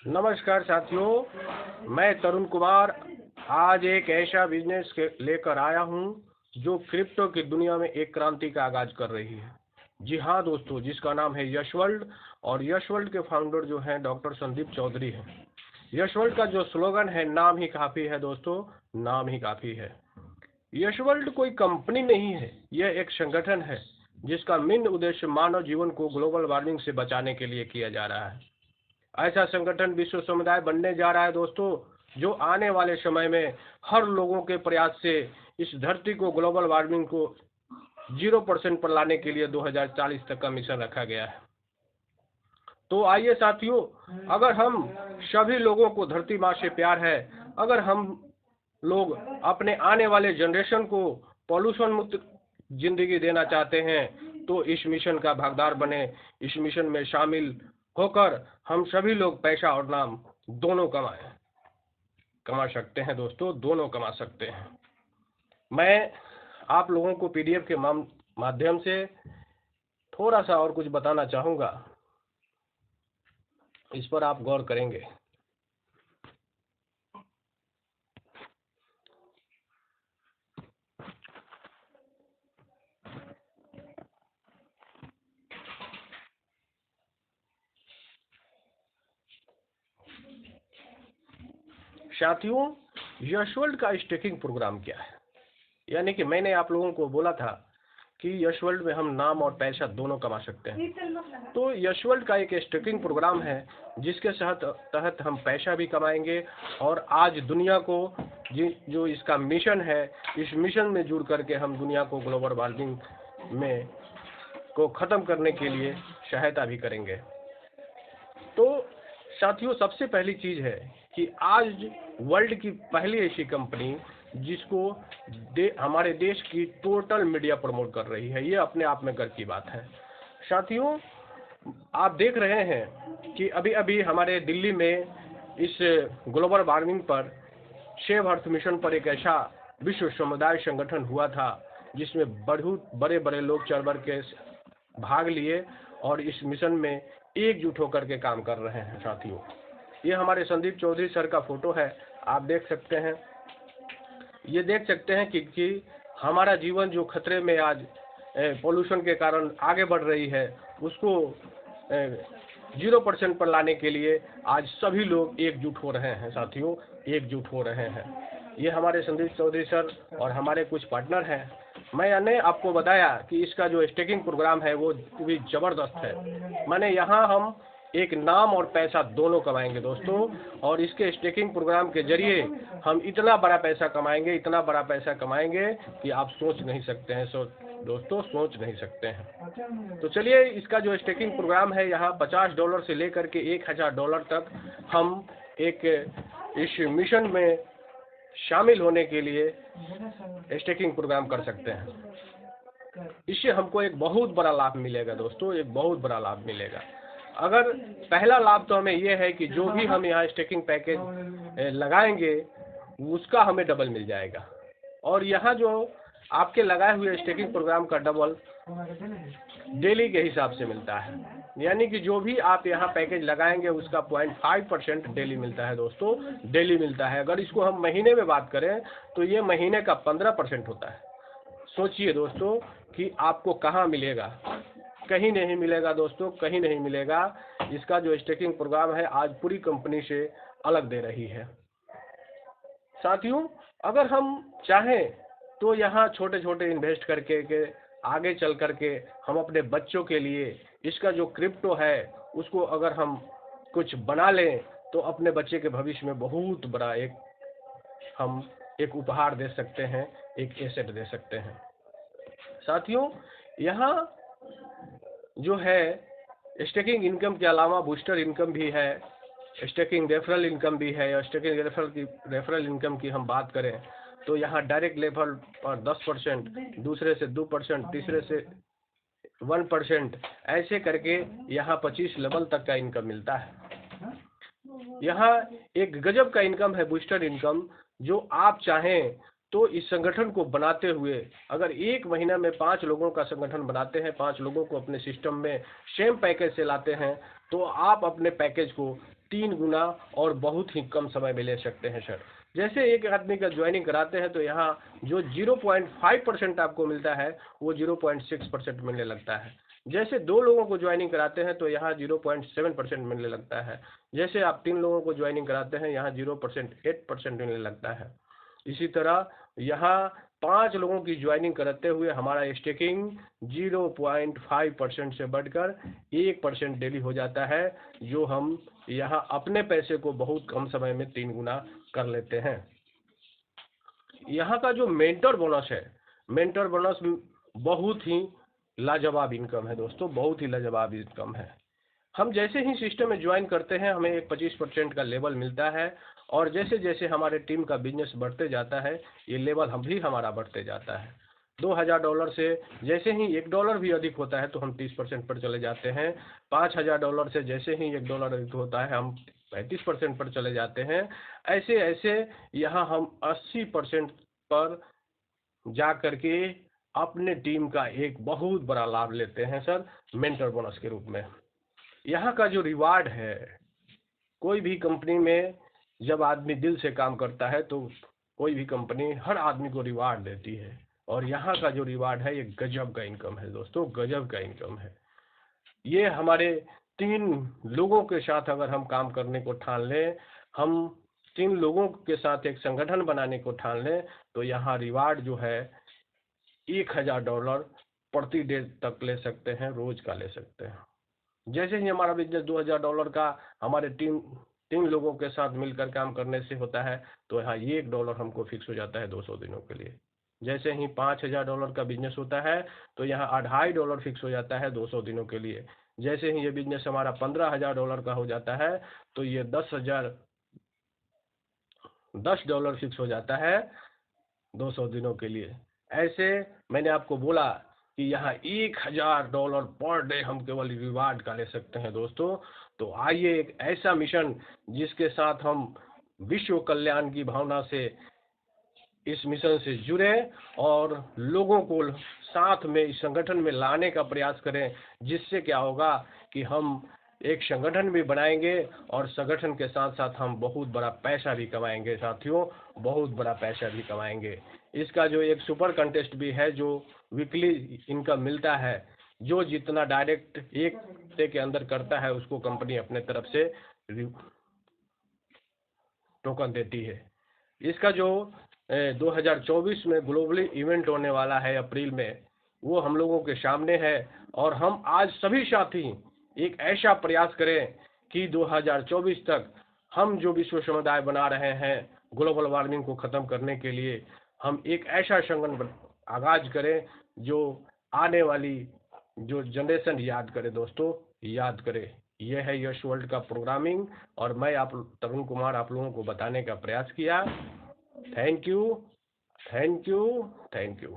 नमस्कार साथियों, मैं तरुण कुमार आज एक ऐसा बिजनेस लेकर आया हूं जो क्रिप्टो की दुनिया में एक क्रांति का आगाज कर रही है। जी हाँ दोस्तों, जिसका नाम है यश वर्ल्ड और यश वर्ल्ड के फाउंडर जो हैं डॉक्टर संदीप चौधरी हैं। यश वर्ल्ड का जो स्लोगन है, नाम ही काफी है दोस्तों, नाम ही काफी है। यश वर्ल्ड कोई कंपनी नहीं है, यह एक संगठन है जिसका मेन उद्देश्य मानव जीवन को ग्लोबल वार्मिंग से बचाने के लिए किया जा रहा है। ऐसा संगठन विश्व समुदाय बनने जा रहा है दोस्तों, जो आने वाले समय में हर लोगों के प्रयास से इस धरती को ग्लोबल वार्मिंग को 0% पर लाने के लिए 2040 तक का मिशन रखा गया है। तो आइए साथियों, अगर हम सभी लोगों को धरती माँ से प्यार है, अगर हम लोग अपने आने वाले जनरेशन को पॉल्यूशन मुक्त जिंदगी देना चाहते हैं, तो इस मिशन का भागीदार बने। इस मिशन में शामिल होकर हम सभी लोग पैसा और नाम दोनों कमा सकते हैं दोस्तों, दोनों कमा सकते हैं। मैं आप लोगों को पीडीएफ के माध्यम से थोड़ा सा और कुछ बताना चाहूँगा, इस पर आप गौर करेंगे। साथियों, यश वर्ल्ड का स्टेकिंग प्रोग्राम क्या है? यानी कि मैंने आप लोगों को बोला था कि यश वर्ल्ड में हम नाम और पैसा दोनों कमा सकते हैं। तो यश वर्ल्ड का एक स्टेकिंग प्रोग्राम है जिसके तहत हम पैसा भी कमाएंगे और आज दुनिया को जो इसका मिशन है, इस मिशन में जुड़ करके हम दुनिया को ग्लोबल वार्मिंग में को ख़त्म करने के लिए सहायता भी करेंगे। तो साथियों, सबसे पहली चीज़ है कि आज वर्ल्ड की पहली ऐसी कंपनी जिसको हमारे देश की टोटल मीडिया प्रमोट कर रही है, ये अपने आप में गर्व की बात है। साथियों, आप देख रहे हैं कि अभी अभी हमारे दिल्ली में इस ग्लोबल वार्मिंग पर सेव अर्थ मिशन पर एक ऐसा विश्व समुदाय संगठन हुआ था जिसमें बहुत बड़े बड़े लोग चढ़ बढ़ के भाग लिए और इस मिशन में एकजुट होकर के काम कर रहे हैं। साथियों, ये हमारे संदीप चौधरी सर का फोटो है, आप देख सकते हैं। ये देख सकते हैं कि हमारा जीवन जो खतरे में आज पोल्यूशन के कारण आगे बढ़ रही है, उसको 0% पर लाने के लिए आज सभी लोग एकजुट हो रहे हैं। साथियों, एकजुट हो रहे हैं। ये हमारे संदीप चौधरी सर और हमारे कुछ पार्टनर हैं। मैंने आपको बताया कि इसका जो स्टेकिंग प्रोग्राम है वो भी ज़बरदस्त है। मैंने यहाँ हम एक नाम और पैसा दोनों कमाएंगे दोस्तों, और इसके स्टेकिंग प्रोग्राम के जरिए हम इतना बड़ा पैसा कमाएंगे, इतना बड़ा पैसा कमाएंगे कि आप सोच नहीं सकते हैं दोस्तों, सोच नहीं सकते हैं। तो चलिए, इसका जो स्टेकिंग प्रोग्राम है, यहाँ $50 से लेकर के $1000 तक हम एक इस मिशन में शामिल होने के लिए स्टेकिंग प्रोग्राम कर सकते हैं। इससे हमको एक बहुत बड़ा लाभ मिलेगा दोस्तों, एक बहुत बड़ा लाभ मिलेगा। अगर पहला लाभ तो हमें यह है कि जो भी हम यहाँ स्टेकिंग पैकेज लगाएंगे उसका हमें डबल मिल जाएगा, और यहाँ जो आपके लगाए हुए स्टेकिंग प्रोग्राम का डबल डेली के हिसाब से मिलता है। यानी कि जो भी आप यहाँ पैकेज लगाएंगे उसका 0.5% डेली मिलता है दोस्तों, डेली मिलता है। अगर इसको हम महीने में बात करें तो ये महीने का 15% होता है। सोचिए दोस्तों कि आपको कहाँ मिलेगा, कहीं नहीं मिलेगा दोस्तों, कहीं नहीं मिलेगा। इसका जो स्टेकिंग प्रोग्राम है आज पूरी कंपनी से अलग दे रही है। साथियों, अगर हम चाहें तो यहाँ छोटे छोटे इन्वेस्ट करके के आगे चल करके हम अपने बच्चों के लिए इसका जो क्रिप्टो है उसको अगर हम कुछ बना लें तो अपने बच्चे के भविष्य में बहुत बड़ा हम एक उपहार दे सकते हैं, एक एसेट दे सकते हैं। साथियों, यहाँ जो है स्टेकिंग इनकम के अलावा बूस्टर इनकम भी है, स्टेकिंग रेफरल इनकम भी है। स्टेकिंग रेफरल इनकम की हम बात करें तो यहाँ डायरेक्ट लेवल पर 10%, दूसरे से 2%, तीसरे से 1%, ऐसे करके यहाँ 25 लेवल तक का इनकम मिलता है। यहाँ एक गजब का इनकम है बूस्टर इनकम, जो आप चाहें तो इस संगठन को बनाते हुए अगर एक महीना में 5 लोगों का संगठन बनाते हैं, 5 लोगों को अपने सिस्टम में सेम पैकेज से लाते हैं, तो आप अपने पैकेज को 3 गुना और बहुत ही कम समय में ले सकते हैं सर। जैसे एक आदमी का ज्वाइनिंग कराते हैं तो यहाँ जो 0.5% आपको मिलता है वो 0.6% मिलने लगता है। जैसे 2 लोगों को ज्वाइनिंग कराते हैं तो यहाँ 0.7% मिलने लगता है। जैसे आप 3 लोगों को ज्वाइनिंग कराते हैं यहाँ 0.8% मिलने लगता है। इसी तरह यहाँ 5 लोगों की ज्वाइनिंग कराते हुए हमारा स्टेकिंग 0.5% से बढ़कर 1% डेली हो जाता है, जो हम यहाँ अपने पैसे को बहुत कम समय में 3 गुना कर लेते हैं। यहाँ का जो मेंटर बोनस है, मेंटर बोनस बहुत ही लाजवाब इनकम है दोस्तों, बहुत ही लाजवाब इनकम है। हम जैसे ही सिस्टम में ज्वाइन करते हैं हमें एक 25% का लेवल मिलता है, और जैसे जैसे हमारे टीम का बिजनेस बढ़ते जाता है ये लेवल हम भी हमारा बढ़ते जाता है। $2000 से जैसे ही $1 भी अधिक होता है तो हम 30% पर चले जाते हैं। $5000 से जैसे ही $1 अधिक होता है हम 35% पर चले जाते हैं। ऐसे ऐसे यहाँ हम 80% पर जा करके अपने टीम का एक बहुत बड़ा लाभ लेते हैं सर, मेंटर बोनस के रूप में। यहाँ का जो रिवार्ड है, कोई भी कंपनी में जब आदमी दिल से काम करता है तो कोई भी कंपनी हर आदमी को रिवार्ड देती है, और यहाँ का जो रिवार्ड है ये गजब का इनकम है दोस्तों, गजब का इनकम है। ये हमारे 3 लोगों के साथ अगर हम काम करने को ठान लें, हम 3 लोगों के साथ एक संगठन बनाने को ठान लें, तो यहाँ रिवार्ड जो है $1000 प्रति डे तक ले सकते हैं, रोज का ले सकते हैं। जैसे ही हमारा बिजनेस $2000 का हमारे 3 लोगों के साथ मिलकर काम करने से होता है तो यहाँ $1 हमको फिक्स हो जाता है 200 दिनों के लिए। जैसे ही $5000 का बिजनेस होता है तो यहाँ $2.5 फिक्स हो जाता है 200 दिनों के लिए। जैसे ही ये बिजनेस हमारा $15000 का हो जाता है तो ये $10 फिक्स हो जाता है 200 दिनों के लिए। ऐसे मैंने आपको बोला कि यहाँ $1000 पर डे हम केवल रिवार्ड का ले सकते हैं दोस्तों। तो आइए एक ऐसा मिशन जिसके साथ हम विश्व कल्याण की भावना से इस मिशन से जुड़े और लोगों को साथ में इस संगठन में लाने का प्रयास करें, जिससे क्या होगा कि हम एक संगठन भी बनाएंगे और संगठन के साथ साथ हम बहुत बड़ा पैसा भी कमाएंगे साथियों, बहुत बड़ा पैसा भी कमाएंगे। इसका जो एक सुपर कंटेस्ट भी है जो वीकली इनकम मिलता है, जो जितना डायरेक्ट एक हफ्ते के अंदर करता है उसको कंपनी अपने तरफ से टोकन देती है। इसका जो 2024 में ग्लोबली इवेंट होने वाला है अप्रैल में, वो हम लोगों के सामने है, और हम आज सभी साथी एक ऐसा प्रयास करें कि 2024 तक हम जो विश्व समुदाय बना रहे हैं ग्लोबल वार्मिंग को ख़त्म करने के लिए, हम एक ऐसा संगठन आगाज करें जो आने वाली जो जनरेशन याद करे दोस्तों, याद करे। यह है यश वर्ल्ड का प्रोग्रामिंग, और मैं आप तरुण कुमार आप लोगों को बताने का प्रयास किया। Thank you, thank you, thank you.